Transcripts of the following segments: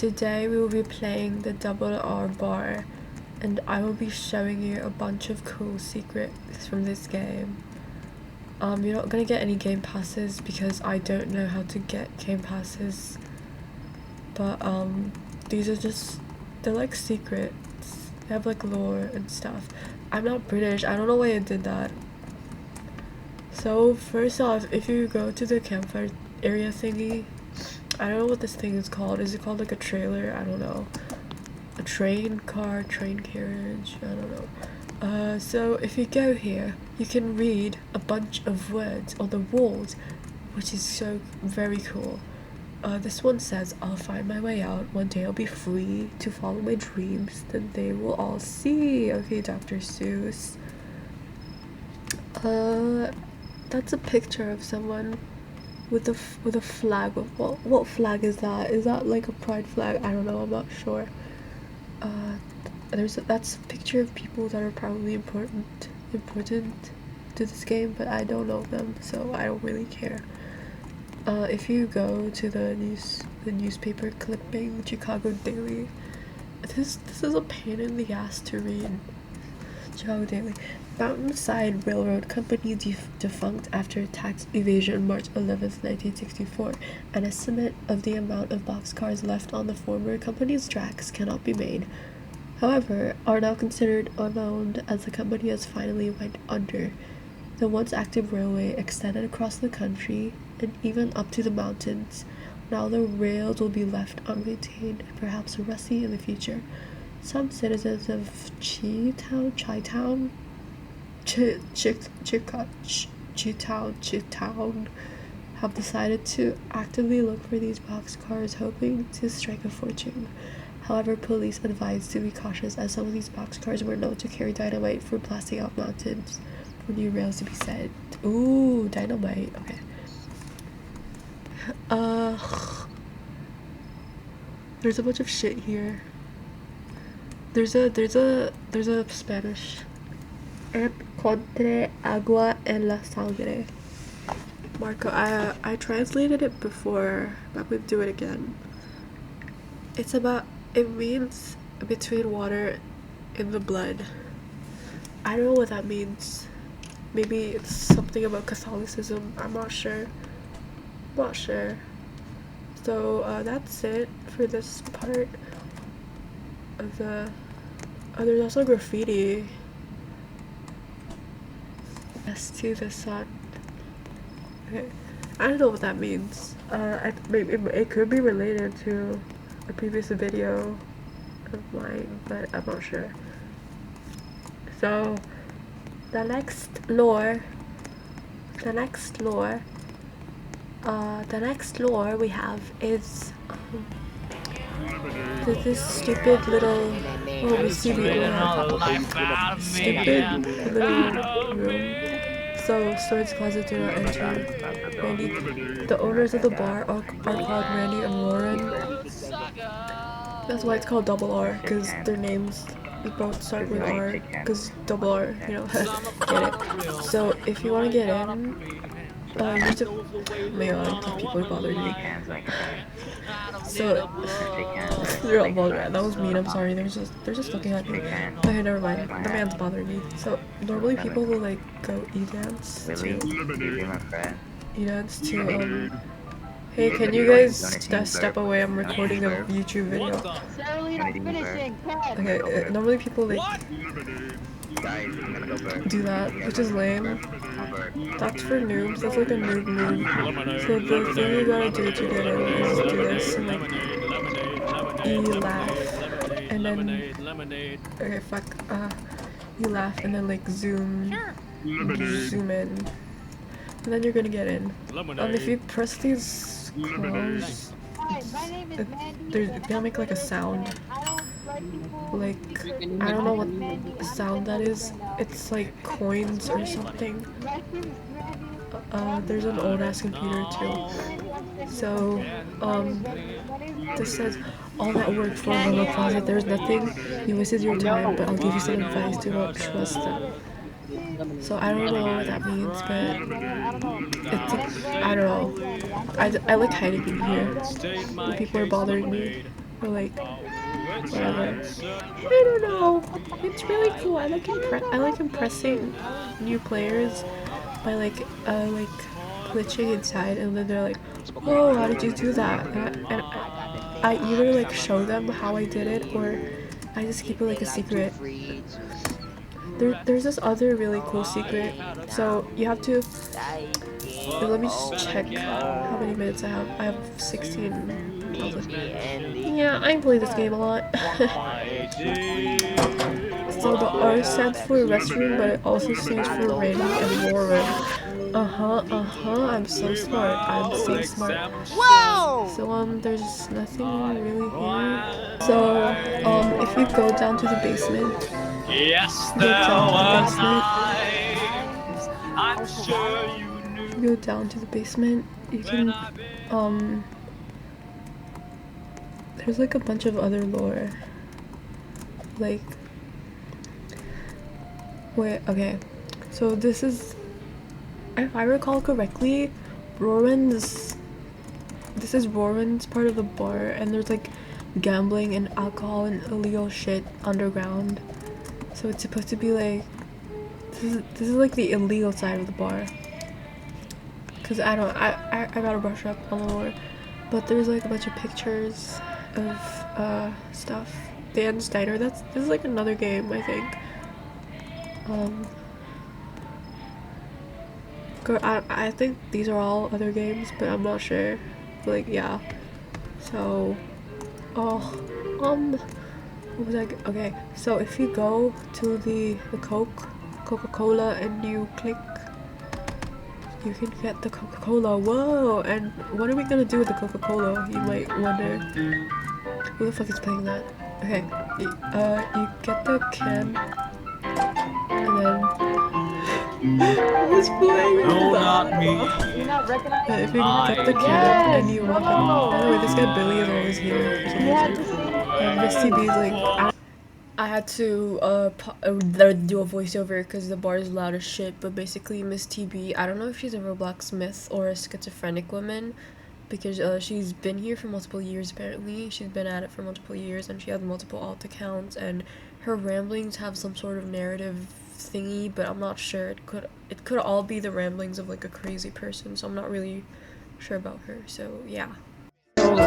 today we will be playing the double R bar, and I will be showing you a bunch of cool secrets from this game. You're not gonna get any game passes because I don't know how to get game passes, but these are just, they're like secrets. They have like lore and stuff. I'm not British, I don't know why I did that. So first off, if you go to the campfire area thingy, I don't know what this thing is called. Is it called like a trailer? I don't know. A train car, train carriage, I don't know. So if you go here, you can read a bunch of words on the walls, which is so very cool. This one says, I'll find my way out. One day I'll be free to follow my dreams. Then they will all see. Okay, Dr. Seuss. That's a picture of someone with a flag. What flag is that? Is that like a pride flag? I don't know, I'm not sure. That's a picture of people that are probably important to this game, but I don't know them, so I don't really care. If you go to the newspaper clipping, Chicago Daily, this is a pain in the ass to read. Chicago Daily. Mountainside Railroad Company defunct after tax evasion March 11th, 1964. An estimate of the amount of boxcars left on the former company's tracks cannot be made. However, are now considered unowned as the company has finally went under. The once active railway extended across the country and even up to the mountains. Now the rails will be left unmaintained and perhaps rusty in the future. Some citizens of Chi-town have decided to actively look for these boxcars, hoping to strike a fortune. However, police advised to be cautious as some of these boxcars were known to carry dynamite for blasting out mountains for new rails to be set. Ooh, dynamite. Okay. There's a bunch of shit here. There's a Spanish. Encontré agua en la sangre. Marco, I translated it before, but I'm gonna do it again. It means between water in the blood. I don't know what that means. Maybe it's something about Catholicism. I'm not sure. So that's it for this part of the. Oh, there's also graffiti. Yes, to the sun. Okay, I don't know what that means. It could be related to a previous video of mine, but I'm not sure. So the next lore we have is this stupid little, oh, we see the owner. Stupid little room. So storage closet, do not enter. Randy. The owners of the bar are called Randy and Lauren. That's why it's called double R, because their names both start with R, because double R, you know, get it. So if you want to get in, you have to, oh my god, these people are bothering me. So they're all bothering. That was mean, I'm sorry, they're just looking at me. Okay, never mind, the man's bothering me. So normally people will like go e-dance to hey, can you guys step away? I'm recording a YouTube video. Okay, normally people like do that, which is lame. That's for noobs. That's like a noob move. So the thing you gotta do to get in is do this and like you laugh and then okay, fuck. You laugh and then like zoom in, and then you're gonna get in. If you press these close, they'll make like a sound. Like, I don't know what sound that is. It's like coins or something. There's an old ass computer too. So, this says, all that work for a little closet, there's nothing. You wasted your time, but I'll give you some advice. Do not trust them. So I don't know what that means, but it's, I don't know. I like hiding in here when people are bothering me. or like whatever. I don't know. It's really cool. I like impressing new players by like glitching inside, and then they're like, "Oh, how did you do that?" And I either like show them how I did it, or I just keep it like a secret. There's this other really cool secret. So you have to. Let me just check how many minutes I have. I have 16,000. Yeah, I play this game a lot. So the R stands for restroom, but it also stands for Randy and Warren. I'm so smart. I'm so smart. Whoa! So there's nothing really here. So if you go down to the basement, Yes, go there down was to the basement. I'm sure you knew. If you go down to the basement, you can there's like a bunch of other lore. Like, wait, okay. So this is, if I recall correctly, this is Rowan's part of the bar, and there's like gambling and alcohol and illegal shit underground. So it's supposed to be like, this is like the illegal side of the bar. Cause I gotta brush up on the lore. But there's like a bunch of pictures of stuff. Dan's Diner, this is like another game, I think. I think these are all other games, but I'm not sure. But like, yeah. So, what was I? Okay, so if you go to the Coca-Cola, and you click, you can get the Coca-Cola. Whoa! And what are we gonna do with the Coca-Cola? You might wonder. Who the fuck is playing that? Okay, you get the can, and then who's playing No, not me. if you get the can and you walk up. By the way, this guy Billy is always here for some reason. And Miss TB's like, I had to do a voiceover because the bar is loud as shit. But basically, Miss TB, I don't know if she's a Roblox myth or a schizophrenic woman, because she's been here for multiple years. Apparently, she's been at it for multiple years, and she has multiple alt accounts, and her ramblings have some sort of narrative thingy, but I'm not sure. It could all be the ramblings of like a crazy person, so I'm not really sure about her. So yeah. So you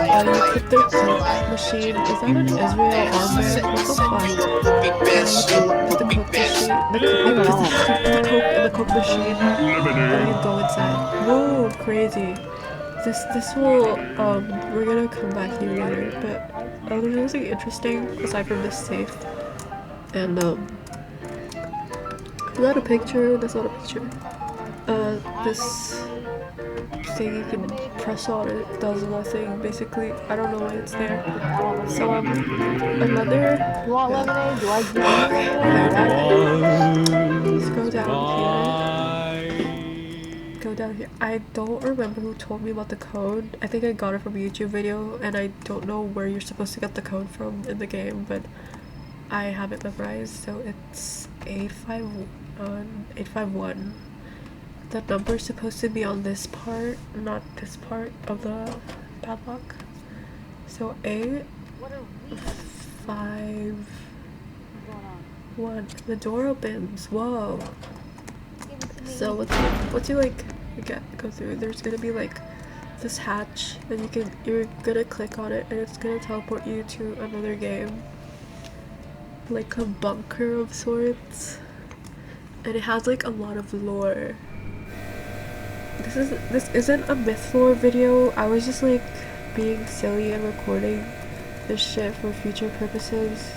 put the Coke machine. Is that an Israel armband? What the fuck? You put the Coke machine. The Coke machine, and you go inside. Whoa, crazy. This will we're gonna come back here later, but there's nothing interesting aside from this safe. And is that a picture? That's not a picture. This thing you can press on, it does nothing basically. I don't know why it's there. So another, You want lemonade? Do I give you let's go down here. Go down here. I don't remember who told me about the code. I think I got it from a YouTube video, and I don't know where you're supposed to get the code from in the game, but I have it memorized. So it's 851. The number's supposed to be on this part, not this part of the padlock. So 851. The door opens. Whoa. So once you like go through, there's gonna be like this hatch, and you're gonna click on it, and it's gonna teleport you to another game, like a bunker of sorts, and it has like a lot of lore. This isn't a myth lore video. I was just like being silly and recording this shit for future purposes.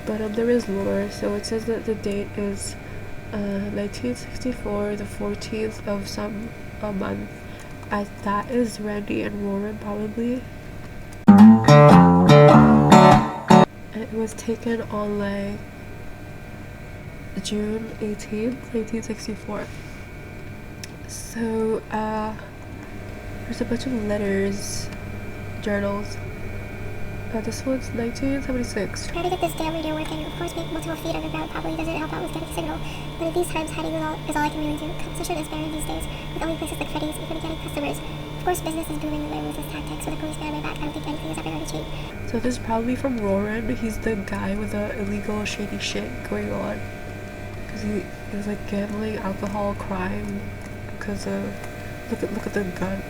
But there is lore. So it says that the date is 1964, the 14th of some a month. As that is Randy and Warren probably. It was taken on like June 18th, 1964. So, there's a bunch of letters, journals. This one's 1976. Try to get this damn radio working. Of course, make multiple feet underground probably doesn't help out with getting signal. But at these times, hiding is all I can really do. Competition is barren these days, with only places like Freddy's even getting customers. Of course, business is booming and there was this tactic, so the police behind my back, I don't think anything is ever going to cheap. So this is probably from Roran. He's the guy with the illegal shady shit going on. Because he was like gambling, alcohol, crime. Because of look at the gun.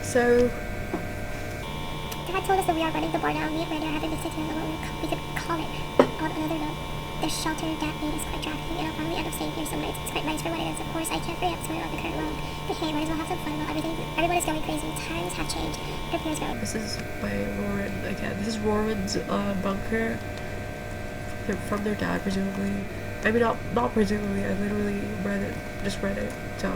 So Dad told us that we are running the bar now. Me and Randy are having this situation on what we could call it. On another note, the shelter Dad made is quite trafficking, and I'll probably end up staying here some nights. It's quite nice for what it is. Of course, I can't forget to on the current loan. But hey, might as well have some fun while everyone is going crazy. Times have changed. Prepare go. this is by Roran again. This is Roran's bunker. From their dad, presumably. I mean, not presumably. I literally just read it. So.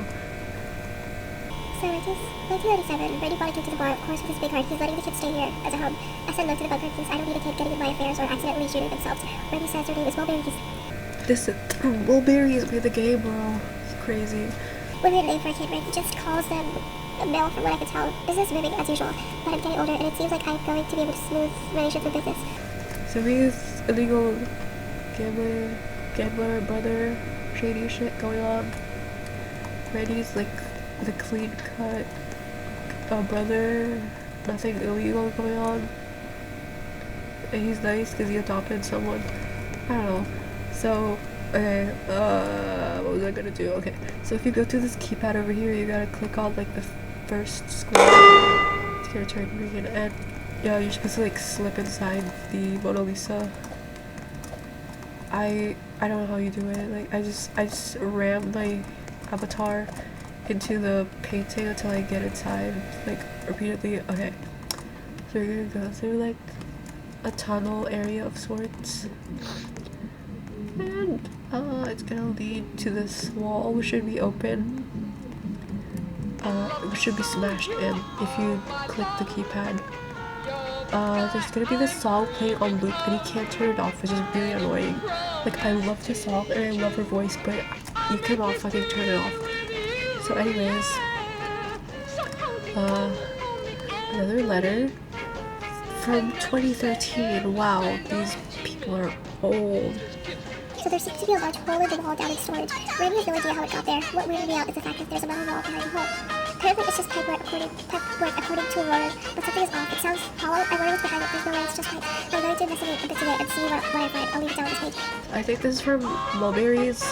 So it is 1997. Brady brought a kid to the bar, of course, with his big heart. He's letting the kids stay here as a home. I said no to the bunker because I don't need a kid getting in my affairs or accidentally shooting themselves. Brady says their name is Mulberry. This is Mulberry is in the game, bro. It's crazy. What a name for a kid, right? He just calls them a male from what I can tell. Business moving as usual, but I'm getting older and it seems like I'm going to be able to smooth relationships with business. So he's illegal gambler brother, shady shit going on. Randy's like the clean cut brother, nothing illegal going on. And he's nice because he adopted someone. I don't know. So, okay, what was I gonna do? Okay, so if you go to this keypad over here, you gotta click on like the first square. It's gonna turn green, and yeah, you're supposed to like slip inside the Mona Lisa. I don't know how you do it. Like I just ram my avatar into the painting until I get inside, like repeatedly. Okay, so you're gonna go through like a tunnel area of sorts, and it's gonna lead to this wall, which should be open. Which should be smashed in if you click the keypad. There's gonna be this song playing on loop and you can't turn it off, which is really annoying. Like, I love the song and I love her voice, but you cannot fucking turn it off. So anyways, another letter from 2013. Wow, these people are old. So there seems to be a large hole in the wall down in storage. Randy has no idea how it got there. What weirded me out is the fact that there's a metal wall behind the hole. Apparently it's just pipework according to Aurora, but something is off. It sounds hollow. I wonder what's behind it. There's no way it's just pipe. I'm going to investigate a bit today and see what I find. I'll leave it down on this page. I think this is from Mulberry's.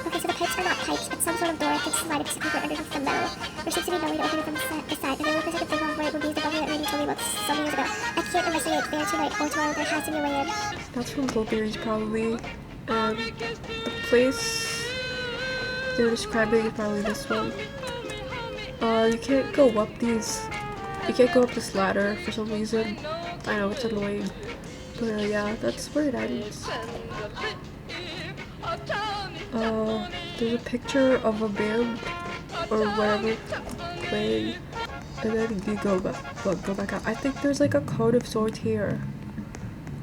Okay, so the pipes are not pipes. It's some sort of door that's slided to secret underneath the metal. There seems to be no way to open it from the side. And the only place I can think of where it would be is the bunker that Randy told me about some years ago. I can't investigate there tonight or tomorrow. There has to be a way in. That's from Mulberry's probably. The place they're describing is probably this one. You can't go up these. You can't go up this ladder for some reason. I know it's annoying, but yeah, that's where it ends. There's a picture of a band or whatever playing, and then you go back out. I think there's like a code of sorts here.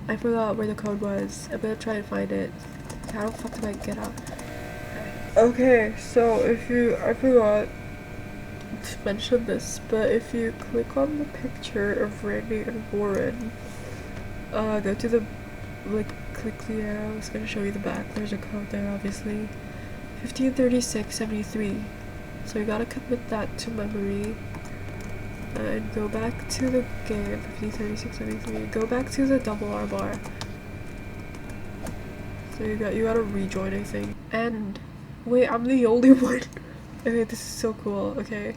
I forgot where the code was. I'm gonna try and find it. How the fuck did I get out? Okay, so I forgot to mention this, but if you click on the picture of Randy and Warren, go to the, click the arrow, it's gonna show you the back. There's a code there, obviously. 153673. So you gotta commit that to memory. And go back to the game, 153673. Go back to the double R bar. So you gotta rejoin, I think. And wait, I'm the only one. Okay, this is so cool. Okay,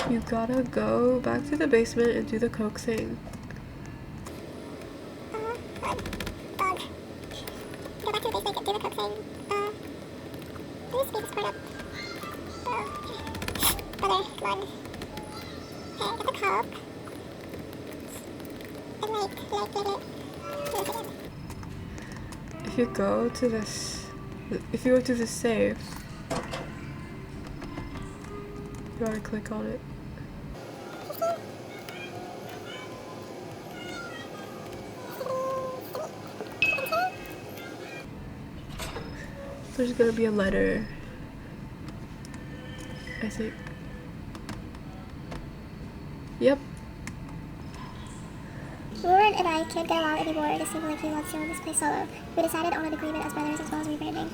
you gotta go back to the basement and do the coke thing. Dog. Go back to the basement and do the coke thing. Let me speed this part up. Brother, come on. Okay, get the coke. And get it. If you go to this save, you gotta click on it. There's gonna be a letter, I think. Yep. Warren and I can't get along anymore. It seems like he wants to run this place solo. We decided on an agreement as brothers as well as rebranding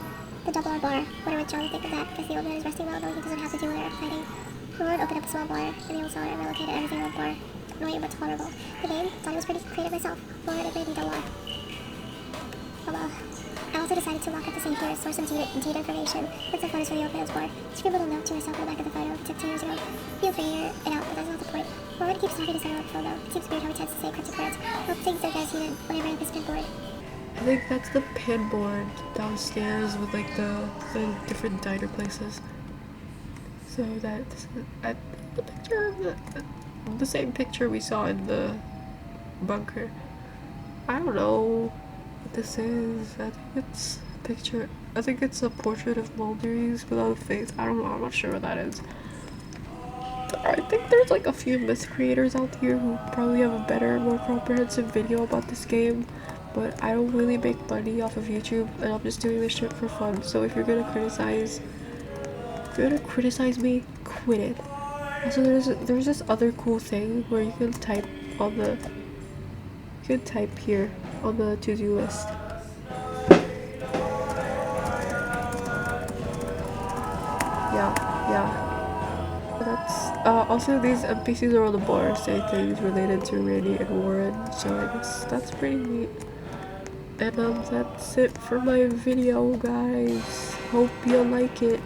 the double R bar. Wonder what John would think of that, because the old man is resting well, knowing he doesn't have to deal with our fighting. Warren opened up a small bar in the old cellar and relocated everything in one bar. annoying but tolerable. The game, thought it was pretty creative myself, or it may need a lot. Oh well. I also decided to lock up the save here, store some data information, and some photos for the old man's board. Scribbled a note to herself on the back of the photo we took 2 years ago. Feel free to hear it out, but that's not the point. Rowan keeps talking to someone on the phone though. It seems weird how he tends to say cryptic words. Hope things don't get as heated whenever I his pin board. I think that's the pin board downstairs with like the different diner places. So that's the picture of the same picture we saw in the bunker. I don't know what this is. I think it's a picture. I think it's a portrait of Mulberries without a face. I don't know. I'm not sure what that is. I think there's like a few myth creators out here who probably have a better, more comprehensive video about this game. But I don't really make money off of YouTube, and I'm just doing this shit for fun. So if you're gonna criticize me, quit it. Also, there's this other cool thing where you can type on the here on the to-do list. Yeah. That's also these NPCs are on the bar say things related to Randy and Warren, so I guess that's pretty neat. And that's it for my video, guys. Hope you like it.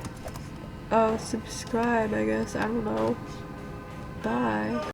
Subscribe, I guess. I don't know. Bye.